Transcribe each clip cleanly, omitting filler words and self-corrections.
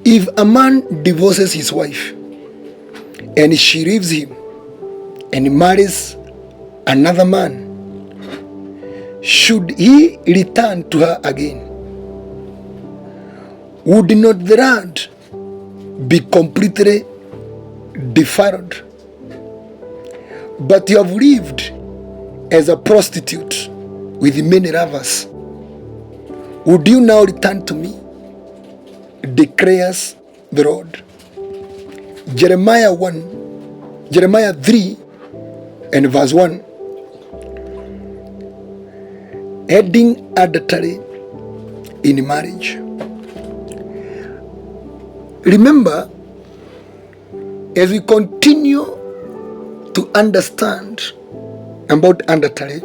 If a man divorces his wife and she leaves him and marries another man, should he return to her again? Would not the land be completely defiled? But you have lived as a prostitute with many lovers. Would you now return to me? Declares the Lord. Jeremiah 3 and verse 1. Heading adultery in marriage. Remember, as we continue to understand about adultery,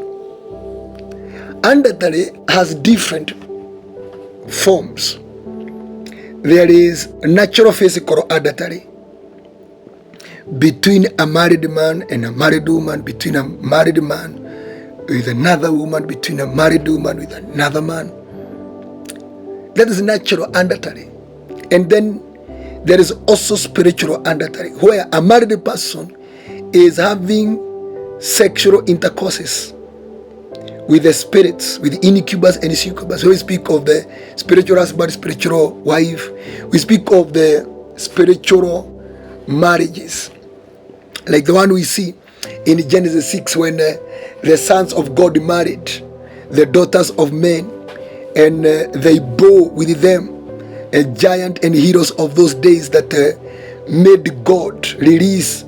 adultery has different forms. There is natural physical adultery between a married man and a married woman, between a married man with another woman, between a married woman with another man. That is natural adultery. And then there is also spiritual adultery, where a married person is having sexual intercourses with the spirits, with incubus and succubus. So we speak of the spiritual husband, spiritual wife. We speak of the spiritual marriages, like the one we see in Genesis 6, when the sons of God married the daughters of men, and they bore with them a giant and heroes of those days that made God release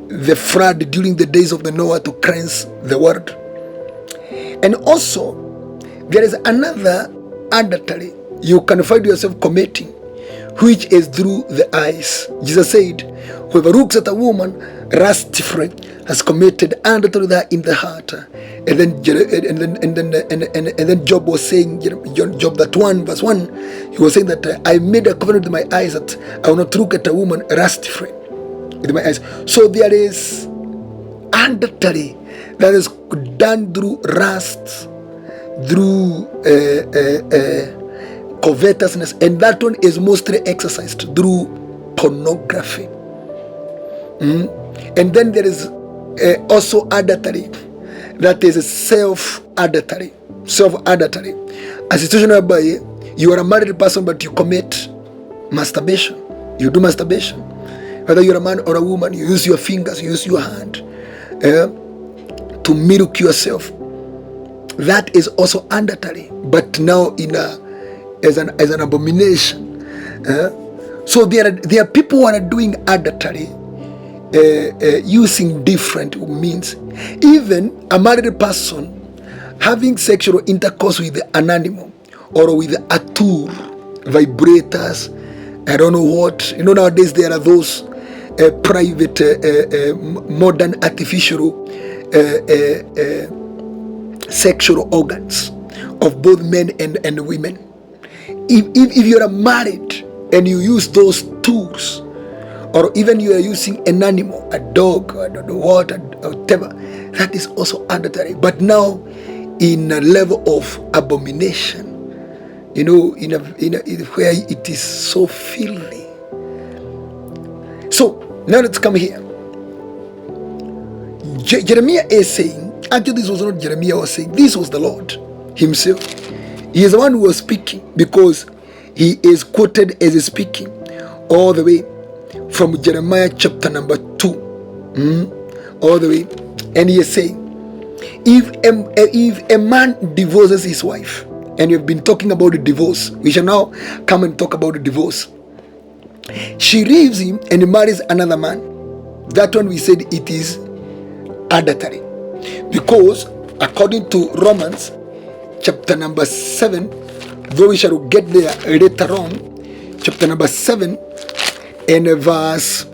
the flood during the days of the Noah to cleanse the world. And also, there is another adultery you can find yourself committing, which is through the eyes. Jesus said, whoever looks at a woman lustfully has committed adultery with her in the heart. And then Job was saying, Job that 1 verse 1, he was saying that I made a covenant with my eyes that I will not look at a woman lustfully with my eyes. So there is adultery that is done through lust, through covetousness, and that one is mostly exercised through pornography. And then there is also adultery that is self-adultery. Self-adultery, a situation whereby you are a married person but you commit masturbation. You do masturbation. Whether you're a man or a woman, you use your fingers, you use your hand to milk yourself. That is also adultery, but now as an abomination. So there are people who are doing adultery using different means. Even a married person having sexual intercourse with an animal or with a tool, vibrators, I don't know what. Nowadays there are those private modern artificial sexual organs of both men and women. If you're married and you use those tools, or even you are using an animal, a dog, I don't know what, whatever, that is also adultery. But now in a level of abomination, where it is so filthy. So now let's come here. Jeremiah is saying, actually this was not Jeremiah was saying, this was the Lord himself. He is the one who was speaking, because he is quoted as speaking all the way from Jeremiah chapter number 2, all the way. And he is saying, if a man divorces his wife, and we've been talking about the divorce, we shall now come and talk about the divorce. She leaves him and marries another man. That one we said it is adultery, because according to Romans chapter number 7, though we shall get there later on, chapter number 7 and verse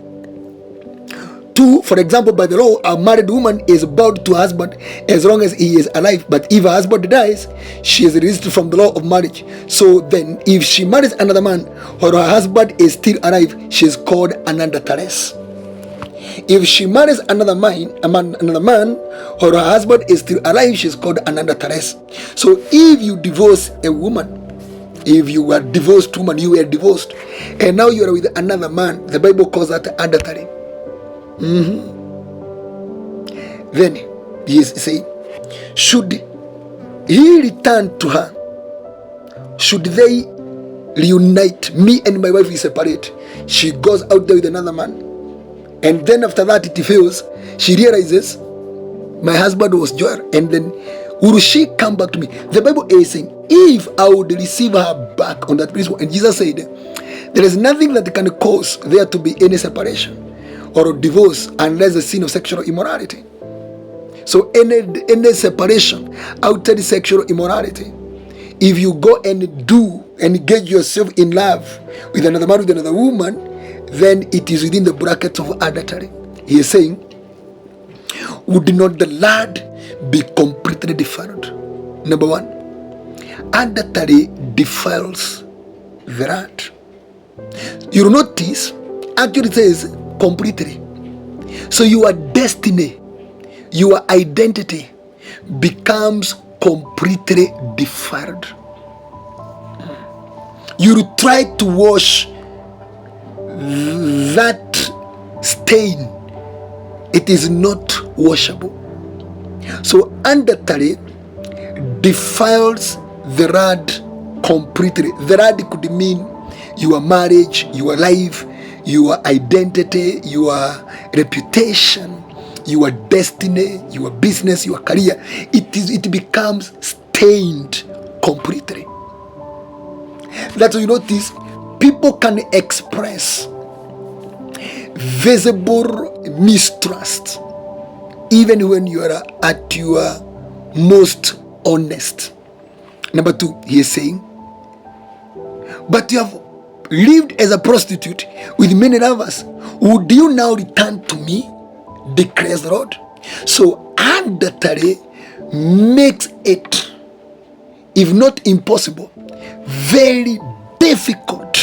2, for example, by the law, a married woman is bound to her husband as long as he is alive. But if her husband dies, she is released from the law of marriage. So then, if she marries another man, or her husband is still alive, she is called an adulteress. If she marries another man, or her husband is still alive, she is called an adulteress. So if you divorce a woman If you were divorced woman, you were divorced, and now you are with another man, the Bible calls that adultery. Then he is saying, should he return to her? Should they reunite? Me and my wife is separate. She goes out there with another man, and then after that it fails. She realizes my husband was Joel, and then will she come back to me? The Bible is saying, if I would receive her back on that principle, and Jesus said, there is nothing that can cause there to be any separation or divorce unless the sin of sexual immorality. So any separation outside sexual immorality, if you go and do and engage yourself in love with another man, with another woman, then it is within the bracket of adultery. He is saying, would not the lad be completely defiled? Number one, adultery defiles the lad. You'll notice, actually it says completely. So your destiny, your identity becomes completely defiled. You try to wash that stain, it is not washable. So adultery defiles the rod completely. The rod could mean your marriage, your life, your identity, your reputation, your destiny, your business, your career. It becomes stained completely. That's why you notice people can express visible mistrust even when you are at your most honest. Number two, he is saying, but you have lived as a prostitute with many lovers. Would you now return to me? Declares the Lord. So adultery makes it, if not impossible, very difficult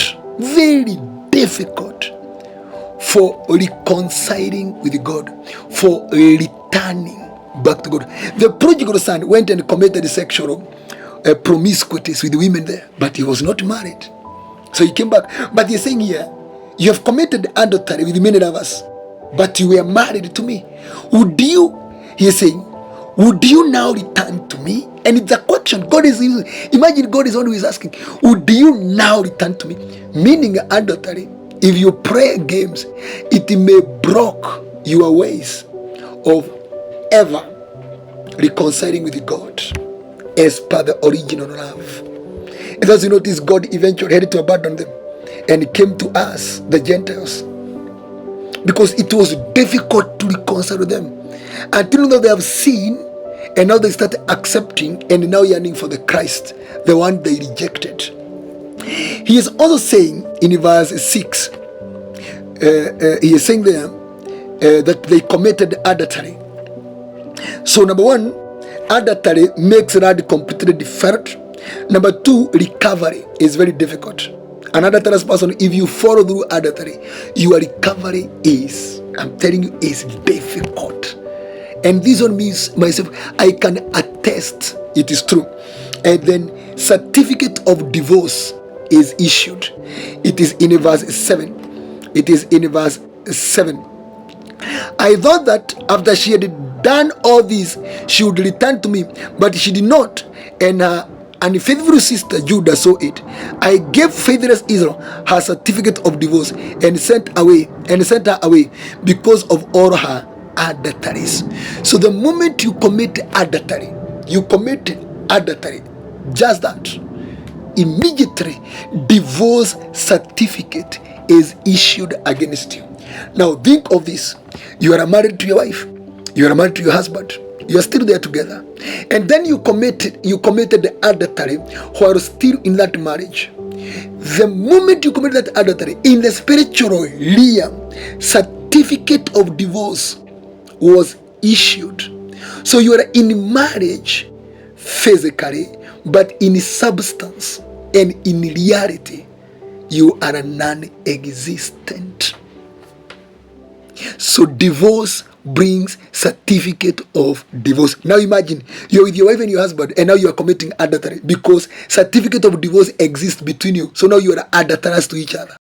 for reconciling with God, for returning back to God. The prodigal son went and committed sexual promiscuities with women there, but he was not married. So he came back. But he's saying here, you have committed adultery with many of us, but you were married to me. Would you, he is saying, would you now return to me? And it's a question. God is, imagine God is always asking, would you now return to me? Meaning adultery, if you play games, it may block your ways of ever reconciling with God as per the original love. And as you notice, God eventually had to abandon them and came to us, the Gentiles, because it was difficult to reconcile with them. Until now they have seen, and now they started accepting and now yearning for the Christ, the one they rejected. He is also saying in verse 6, he is saying there that they committed adultery. So number one, adultery makes that completely defiled. Number two, recovery is very difficult. An adulterous person, if you follow through adultery, your recovery is, I'm telling you, is difficult. And this one means myself, I can attest it is true. And then certificate of divorce is issued. It is in verse 7. It is in verse 7. I thought that after she had done all this, she would return to me, but she did not. And her unfaithful sister Judah saw it. I gave faithless Israel her certificate of divorce and sent her away because of all her adulteries. So the moment you commit adultery, just that, immediately divorce certificate is issued against you. Now think of this. You are married to your wife, you are married to your husband, you are still there together, and then you committed the adultery while still in that marriage. The moment you commit that adultery, in the spiritual realm, certificate of divorce was issued. So you are in marriage physically, but in substance and in reality, you are non-existent. So divorce brings certificate of divorce. Now imagine you're with your wife and your husband, and now you are committing adultery because certificate of divorce exists between you. So now you are adulterers to each other.